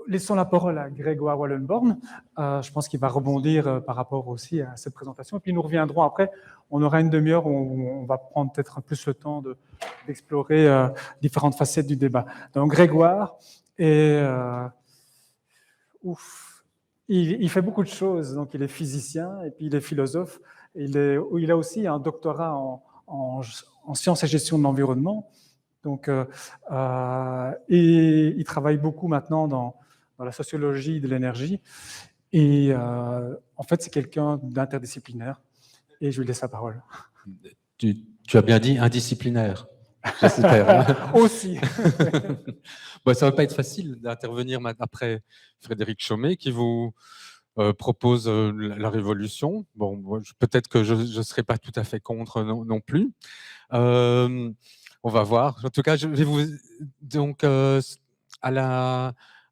laissons la parole à Grégoire Wallenborn. Je pense qu'il va rebondir par rapport aussi à cette présentation. Et puis nous reviendrons après. On aura une demi-heure où on va prendre peut-être plus le temps d'explorer différentes facettes du débat. Donc Grégoire il fait beaucoup de choses. Donc il est physicien et puis il est philosophe. Il a aussi un doctorat en sciences et gestion de l'environnement. Donc, et il travaille beaucoup maintenant dans la sociologie de l'énergie. Et en fait, c'est quelqu'un d'interdisciplinaire. Et je lui laisse la parole. Tu as bien dit indisciplinaire, j'espère. Hein. Aussi. Bon, ça ne va pas être facile d'intervenir après Frédéric Chaumet qui vous propose la révolution. Bon, peut-être que je ne serai pas tout à fait contre non plus. On va voir. En tout cas, je vais vous donc à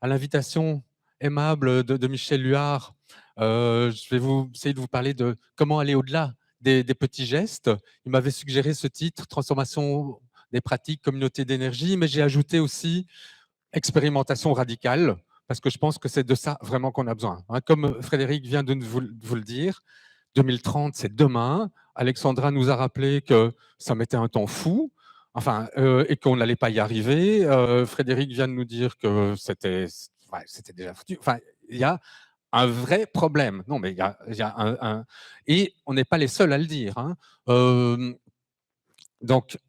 l'invitation aimable de Michel Luard, je vais essayer de vous parler de comment aller au-delà des petits gestes. Il m'avait suggéré ce titre, Transformation des pratiques, communauté d'énergie, mais j'ai ajouté aussi expérimentation radicale, parce que je pense que c'est de ça vraiment qu'on a besoin. Comme Frédéric vient de vous le dire, 2030, c'est demain. Alexandra nous a rappelé que ça mettait un temps fou, et qu'on n'allait pas y arriver. Frédéric vient de nous dire que c'était déjà foutu. Enfin, il y a un vrai problème. Non, mais il y a et on n'est pas les seuls à le dire. Donc,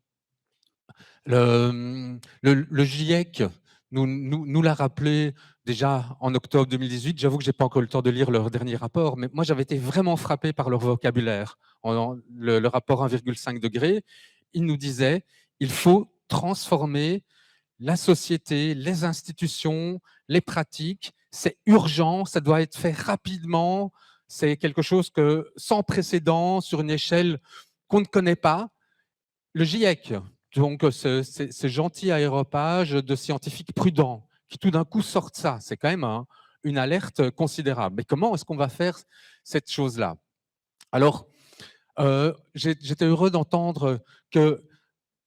le GIEC nous l'a rappelé déjà en octobre 2018. J'avoue que je n'ai pas encore eu le temps de lire leur dernier rapport, mais moi, j'avais été vraiment frappé par leur vocabulaire. Le rapport 1,5 degré, il nous disait il faut transformer la société, les institutions, les pratiques. C'est urgent, ça doit être fait rapidement. C'est quelque chose sans précédent, sur une échelle qu'on ne connaît pas. Le GIEC, donc ce gentil aéropage de scientifiques prudents, qui tout d'un coup sortent ça, c'est quand même une alerte considérable. Mais comment est-ce qu'on va faire cette chose-là? Alors, j'étais heureux d'entendre que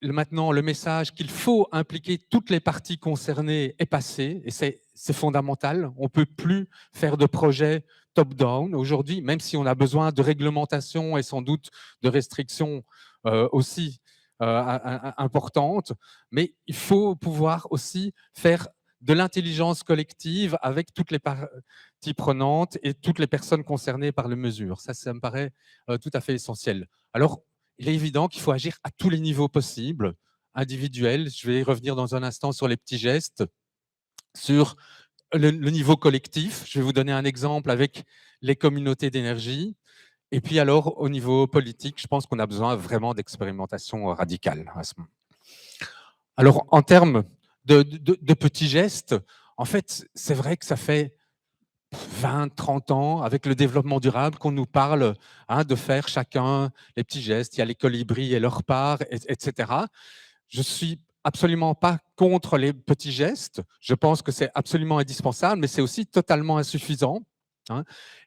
maintenant le message qu'il faut impliquer toutes les parties concernées est passé, et c'est fondamental. On ne peut plus faire de projets top-down aujourd'hui, même si on a besoin de réglementation et sans doute de restrictions aussi importantes, mais il faut pouvoir aussi faire de l'intelligence collective avec toutes les parties prenantes et toutes les personnes concernées par les mesures. Ça me paraît tout à fait essentiel. Alors, il est évident qu'il faut agir à tous les niveaux possibles, individuels. Je vais revenir dans un instant sur les petits gestes, sur le niveau collectif. Je vais vous donner un exemple avec les communautés d'énergie. Et puis alors, au niveau politique, je pense qu'on a besoin vraiment d'expérimentation radicale à ce moment. Alors, en termes de petits gestes, en fait, c'est vrai que ça fait 20, 30 ans, avec le développement durable, qu'on nous parle de faire chacun les petits gestes. Il y a les colibris et leur part, etc. Je ne suis absolument pas contre les petits gestes. Je pense que c'est absolument indispensable, mais c'est aussi totalement insuffisant.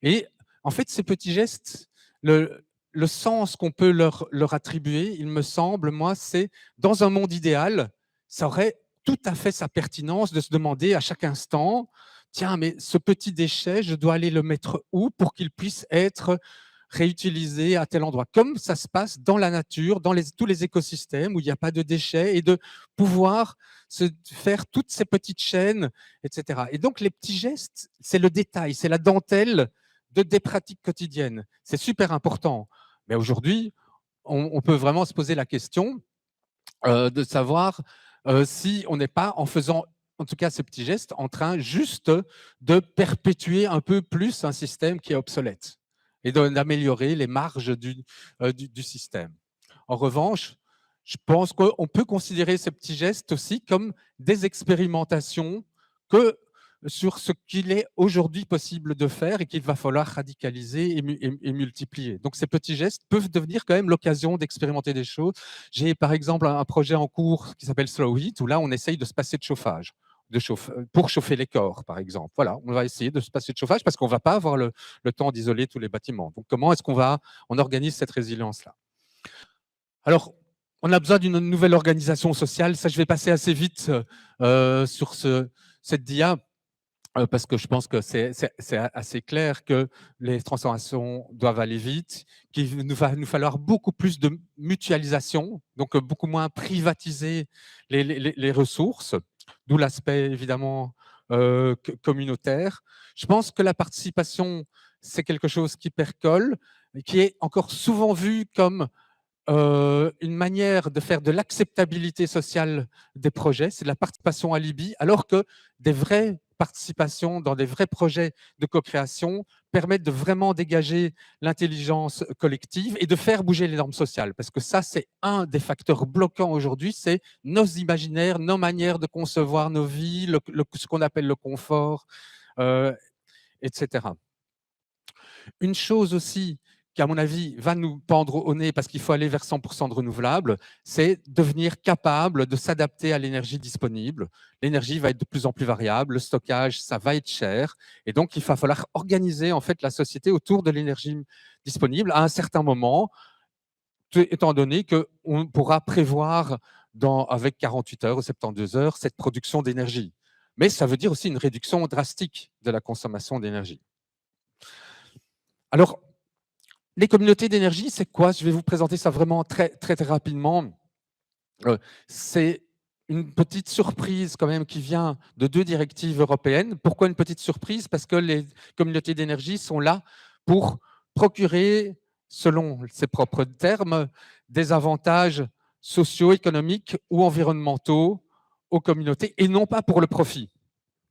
Et en fait, ces petits gestes, le sens qu'on peut leur attribuer, il me semble, moi, c'est dans un monde idéal, ça aurait tout à fait sa pertinence de se demander à chaque instant, tiens, mais ce petit déchet, je dois aller le mettre où pour qu'il puisse être réutilisé à tel endroit, comme ça se passe dans la nature, dans tous les écosystèmes où il n'y a pas de déchets, et de pouvoir se faire toutes ces petites chaînes, etc. Et donc, les petits gestes, c'est le détail, c'est la dentelle des pratiques quotidiennes. C'est super important. Mais aujourd'hui, on peut vraiment se poser la question de savoir si on n'est pas, en faisant en tout cas ces petits gestes, en train juste de perpétuer un peu plus un système qui est obsolète et d'améliorer les marges du système. En revanche, je pense qu'on peut considérer ces petits gestes aussi comme des expérimentations sur ce qu'il est aujourd'hui possible de faire et qu'il va falloir radicaliser et multiplier. Donc ces petits gestes peuvent devenir quand même l'occasion d'expérimenter des choses. J'ai par exemple un projet en cours qui s'appelle Slow Heat, où là on essaye de se passer de chauffage. Pour chauffer les corps, par exemple. Voilà, on va essayer de se passer de chauffage parce qu'on ne va pas avoir le temps d'isoler tous les bâtiments. Donc, comment est-ce qu'on organise cette résilience-là? Alors, on a besoin d'une nouvelle organisation sociale. Ça, je vais passer assez vite sur cette dia. parce que je pense que c'est assez clair que les transformations doivent aller vite, qu'il va nous falloir beaucoup plus de mutualisation, donc beaucoup moins privatiser les ressources, d'où l'aspect évidemment communautaire. Je pense que la participation, c'est quelque chose qui percole, mais qui est encore souvent vu comme une manière de faire de l'acceptabilité sociale des projets, c'est de la participation alibi, alors que des vraies participations dans des vrais projets de co-création permettent de vraiment dégager l'intelligence collective et de faire bouger les normes sociales. Parce que ça, c'est un des facteurs bloquants aujourd'hui, c'est nos imaginaires, nos manières de concevoir nos vies, ce qu'on appelle le confort, etc. Une chose aussi qui, à mon avis, va nous pendre au nez parce qu'il faut aller vers 100% de renouvelables, c'est devenir capable de s'adapter à l'énergie disponible. L'énergie va être de plus en plus variable, le stockage, ça va être cher. Et donc, il va falloir organiser en fait la société autour de l'énergie disponible à un certain moment, étant donné qu'on pourra prévoir avec 48 heures ou 72 heures cette production d'énergie. Mais ça veut dire aussi une réduction drastique de la consommation d'énergie. Alors, les communautés d'énergie, c'est quoi? Je vais vous présenter ça vraiment très, très, très rapidement. C'est une petite surprise quand même qui vient de 2 directives européennes. Pourquoi une petite surprise? Parce que les communautés d'énergie sont là pour procurer, selon ses propres termes, des avantages socio-économiques ou environnementaux aux communautés et non pas pour le profit.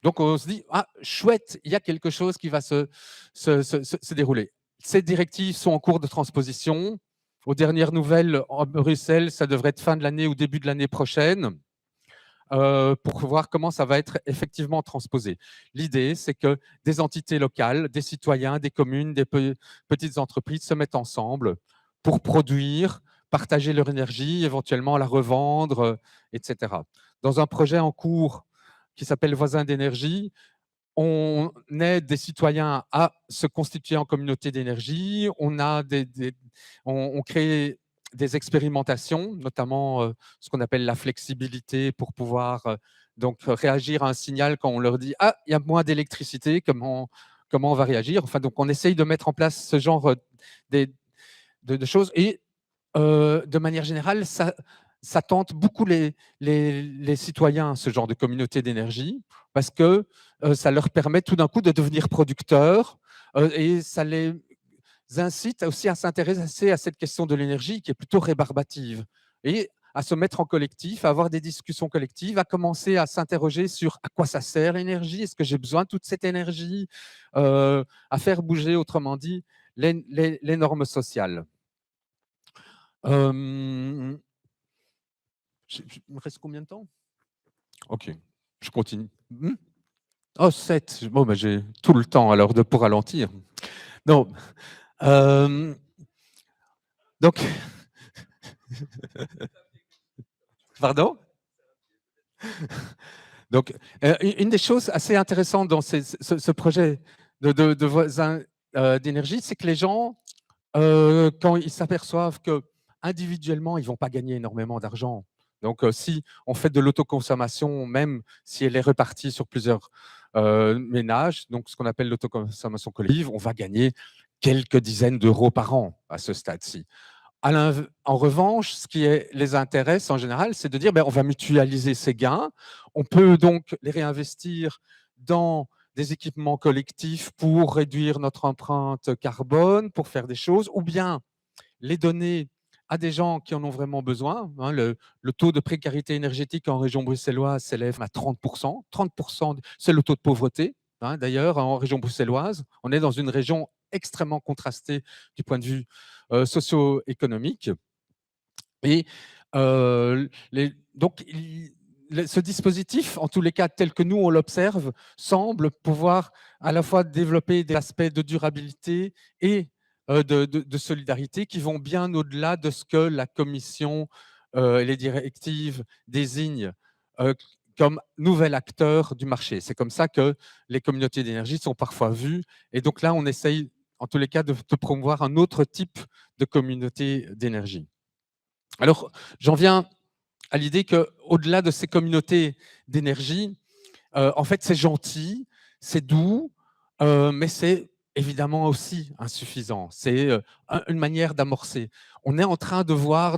Donc on se dit, ah chouette, il y a quelque chose qui va se dérouler. Ces directives sont en cours de transposition. Aux dernières nouvelles, en Bruxelles, ça devrait être fin de l'année ou début de l'année prochaine pour voir comment ça va être effectivement transposé. L'idée, c'est que des entités locales, des citoyens, des communes, des petites entreprises se mettent ensemble pour produire, partager leur énergie, éventuellement la revendre, etc. Dans un projet en cours qui s'appelle Voisins d'énergie, on aide des citoyens à se constituer en communauté d'énergie, on crée des expérimentations, notamment ce qu'on appelle la flexibilité pour pouvoir donc réagir à un signal quand on leur dit « Ah, il y a moins d'électricité, comment on va réagir ?» Enfin, donc on essaye de mettre en place ce genre de choses et de manière générale, ça tente beaucoup les citoyens, ce genre de communauté d'énergie, parce que ça leur permet tout d'un coup de devenir producteurs et ça les incite aussi à s'intéresser à cette question de l'énergie qui est plutôt rébarbative et à se mettre en collectif, à avoir des discussions collectives, à commencer à s'interroger sur à quoi ça sert l'énergie, est-ce que j'ai besoin de toute cette énergie, à faire bouger, autrement dit, les normes sociales. Il me reste combien de temps? Ok, je continue. Oh, 7. Bon, ben, j'ai tout le temps alors pour ralentir. Non. Donc, pardon? Donc, une des choses assez intéressantes dans ce projet de voisins d'énergie, c'est que les gens, quand ils s'aperçoivent que individuellement, ils ne vont pas gagner énormément d'argent. Donc, si on fait de l'autoconsommation, même si elle est répartie sur plusieurs ménages, donc ce qu'on appelle l'autoconsommation collective, on va gagner quelques dizaines d'euros par an à ce stade-ci. En revanche, ce qui les intéresse en général, c'est de dire ben, on va mutualiser ces gains. On peut donc les réinvestir dans des équipements collectifs pour réduire notre empreinte carbone, pour faire des choses, ou bien les donner à des gens qui en ont vraiment besoin. Le taux de précarité énergétique en région bruxelloise s'élève à 30%. 30%, c'est le taux de pauvreté. D'ailleurs, en région bruxelloise, on est dans une région extrêmement contrastée du point de vue socio-économique. Et donc, ce dispositif, en tous les cas, tel que nous, on l'observe, semble pouvoir à la fois développer des aspects de durabilité et de solidarité qui vont bien au-delà de ce que la Commission et les directives désignent comme nouvel acteur du marché. C'est comme ça que les communautés d'énergie sont parfois vues. Et donc là, on essaye, en tous les cas, de promouvoir un autre type de communauté d'énergie. Alors, j'en viens à l'idée qu'au-delà de ces communautés d'énergie, en fait, c'est gentil, c'est doux, mais c'est évidemment aussi insuffisant. C'est une manière d'amorcer. On est en train de voir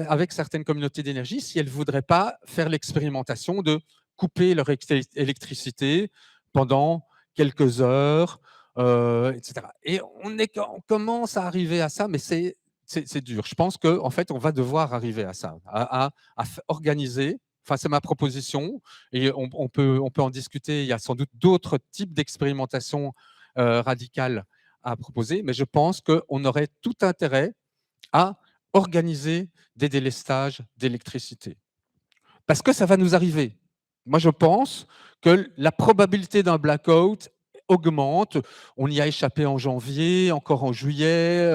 avec certaines communautés d'énergie si elles ne voudraient pas faire l'expérimentation de couper leur électricité pendant quelques heures, etc. Et on commence à arriver à ça, mais c'est dur. Je pense qu'en fait, on va devoir arriver à ça, à organiser. Enfin, c'est ma proposition et on peut en discuter. Il y a sans doute d'autres types d'expérimentations radicales à proposer, mais je pense qu'on aurait tout intérêt à organiser des délestages d'électricité. Parce que ça va nous arriver. Moi, je pense que la probabilité d'un blackout augmente. On y a échappé en janvier, encore en juillet.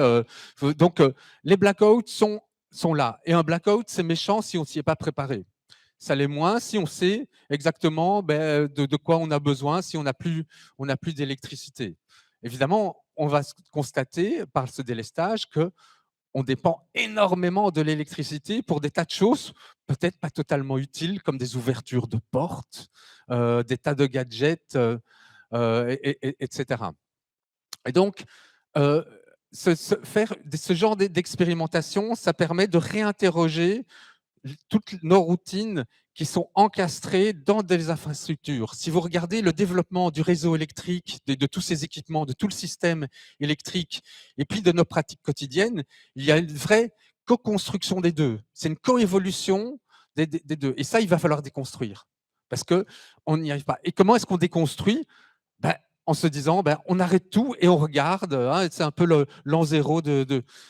Donc, les blackouts sont là. Et un blackout, c'est méchant si on ne s'y est pas préparé. Ça l'est moins si on sait exactement de quoi on a besoin, si on n'a plus d'électricité. Évidemment, on va constater par ce délestage que on dépend énormément de l'électricité pour des tas de choses, peut-être pas totalement utiles, comme des ouvertures de portes, des tas de gadgets, etc. Et donc, faire ce genre d'expérimentation, ça permet de réinterroger toutes nos routines qui sont encastrées dans des infrastructures. Si vous regardez le développement du réseau électrique, de tous ces équipements, de tout le système électrique, et puis de nos pratiques quotidiennes, il y a une vraie co-construction des deux. C'est une coévolution des deux. Et ça, il va falloir déconstruire, parce qu'on n'y arrive pas. Et comment est-ce qu'on déconstruit? Ben, en se disant, on arrête tout et on regarde. Hein, c'est un peu l'an 0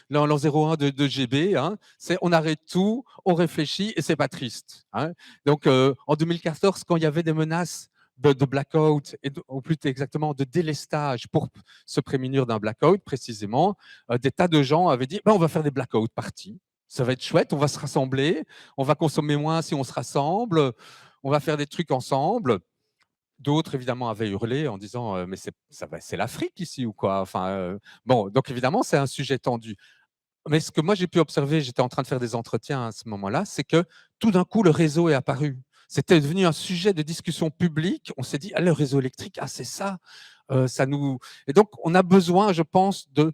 l'an 01 de GB. Hein, on arrête tout, on réfléchit et c'est pas triste. Hein. Donc, en 2014, quand il y avait des menaces de blackout, ou plus exactement de délestage pour se prémunir d'un blackout, précisément, des tas de gens avaient dit, on va faire des blackouts parties. Ça va être chouette, on va se rassembler, on va consommer moins si on se rassemble, on va faire des trucs ensemble. D'autres, évidemment, avaient hurlé en disant mais c'est l'Afrique ici ou quoi. Enfin, bon, donc évidemment, c'est un sujet tendu. Mais ce que moi j'ai pu observer, j'étais en train de faire des entretiens à ce moment-là, c'est que tout d'un coup, le réseau est apparu. C'était devenu un sujet de discussion publique. On s'est dit, ah, le réseau électrique, ah, c'est ça. Ça nous... Et donc, on a besoin, je pense, de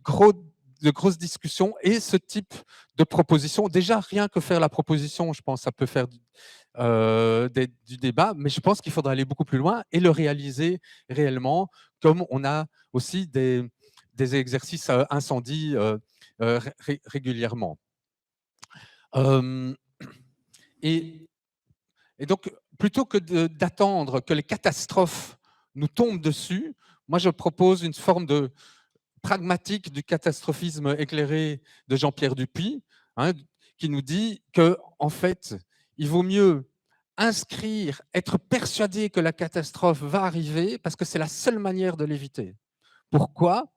grosses discussions et ce type de proposition. Déjà, rien que faire la proposition, je pense, ça peut faire du débat, mais je pense qu'il faudra aller beaucoup plus loin et le réaliser réellement, comme on a aussi des exercices incendie régulièrement. Et donc, plutôt que d'attendre que les catastrophes nous tombent dessus, moi je propose une forme de pragmatique du catastrophisme éclairé de Jean-Pierre Dupuy, hein, qui nous dit que en fait, il vaut mieux inscrire, être persuadé que la catastrophe va arriver, parce que c'est la seule manière de l'éviter. Pourquoi?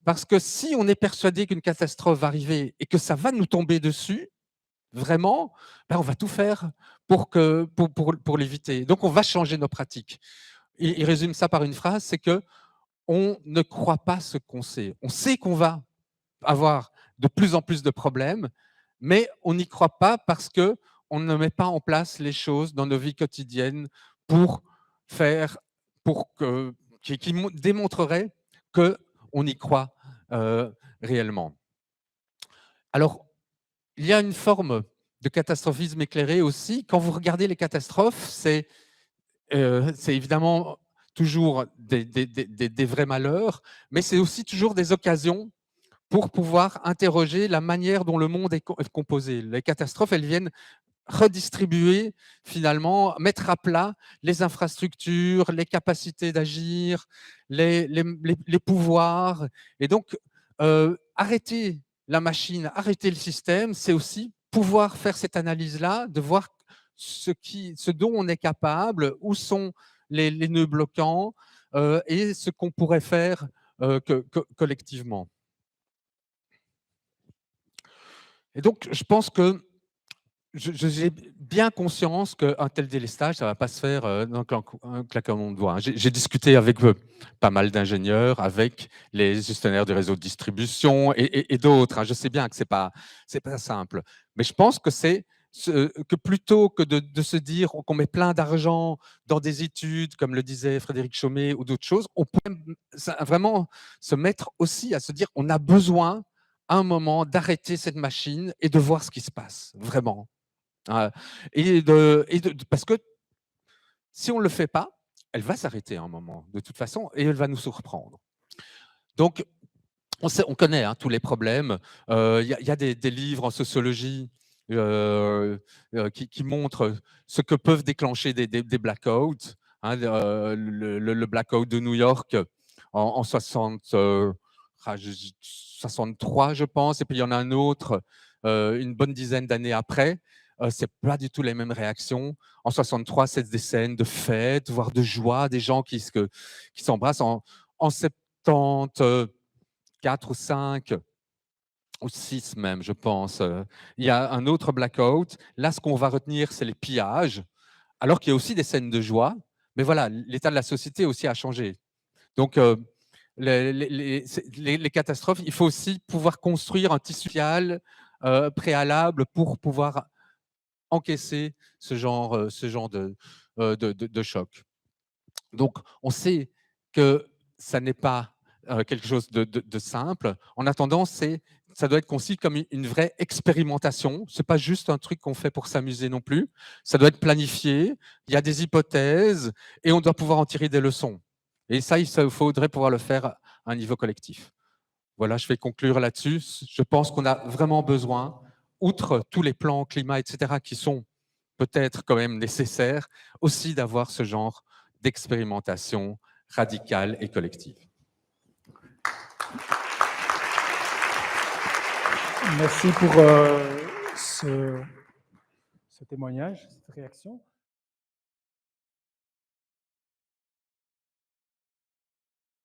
Parce que si on est persuadé qu'une catastrophe va arriver et que ça va nous tomber dessus, vraiment, on va tout faire pour l'éviter. Donc, on va changer nos pratiques. Il résume ça par une phrase, c'est que on ne croit pas ce qu'on sait. On sait qu'on va avoir de plus en plus de problèmes, mais on n'y croit pas parce qu'on ne met pas en place les choses dans nos vies quotidiennes pour faire, qui démontrerait qu'on y croit réellement. Alors, il y a une forme de catastrophisme éclairé aussi. Quand vous regardez les catastrophes, c'est évidemment toujours des vrais malheurs, mais c'est aussi toujours des occasions pour pouvoir interroger la manière dont le monde est composé. Les catastrophes, elles viennent redistribuer, finalement, mettre à plat les infrastructures, les capacités d'agir, les pouvoirs. Et donc, arrêter la machine, arrêter le système, c'est aussi pouvoir faire cette analyse-là, de voir ce dont on est capable, où sont les nœuds bloquants et ce qu'on pourrait faire collectivement. Et donc, je pense que j'ai bien conscience qu'un tel délestage, ça ne va pas se faire dans un claquement de doigts. J'ai discuté avec pas mal d'ingénieurs, avec les gestionnaires du réseau de distribution et d'autres. Je sais bien que ce n'est pas simple. Mais je pense que c'est que plutôt que de se dire qu'on met plein d'argent dans des études, comme le disait Frédéric Chaumet ou d'autres choses, on pourrait vraiment se mettre aussi à se dire on a besoin à un moment d'arrêter cette machine et de voir ce qui se passe, vraiment. Parce que si on ne le fait pas, elle va s'arrêter à un moment, de toute façon, et elle va nous surprendre. Donc, on connaît tous les problèmes. Il y a des livres en sociologie qui montrent ce que peuvent déclencher des blackouts. Le blackout de New York en 63, je pense, et puis il y en a un autre une bonne dizaine d'années après. C'est pas du tout les mêmes réactions. En 63, c'est des scènes de fête, voire de joie, des gens qui s'embrassent. En 70, 4 ou 5 ou 6 même, je pense. Il y a un autre blackout. Là, ce qu'on va retenir, c'est les pillages, alors qu'il y a aussi des scènes de joie. Mais voilà, l'état de la société aussi a changé. Donc, les catastrophes, il faut aussi pouvoir construire un tissu social préalable pour pouvoir encaisser ce genre de choc. Donc, on sait que ça n'est pas quelque chose de simple. En attendant, ça doit être conçu comme une vraie expérimentation. Ce n'est pas juste un truc qu'on fait pour s'amuser non plus. Ça doit être planifié, il y a des hypothèses et on doit pouvoir en tirer des leçons. Et ça, il faudrait pouvoir le faire à un niveau collectif. Voilà, je vais conclure là-dessus. Je pense qu'on a vraiment besoin, outre tous les plans climat, etc., qui sont peut-être quand même nécessaires, aussi d'avoir ce genre d'expérimentation radicale et collective. Merci pour ce témoignage, cette réaction.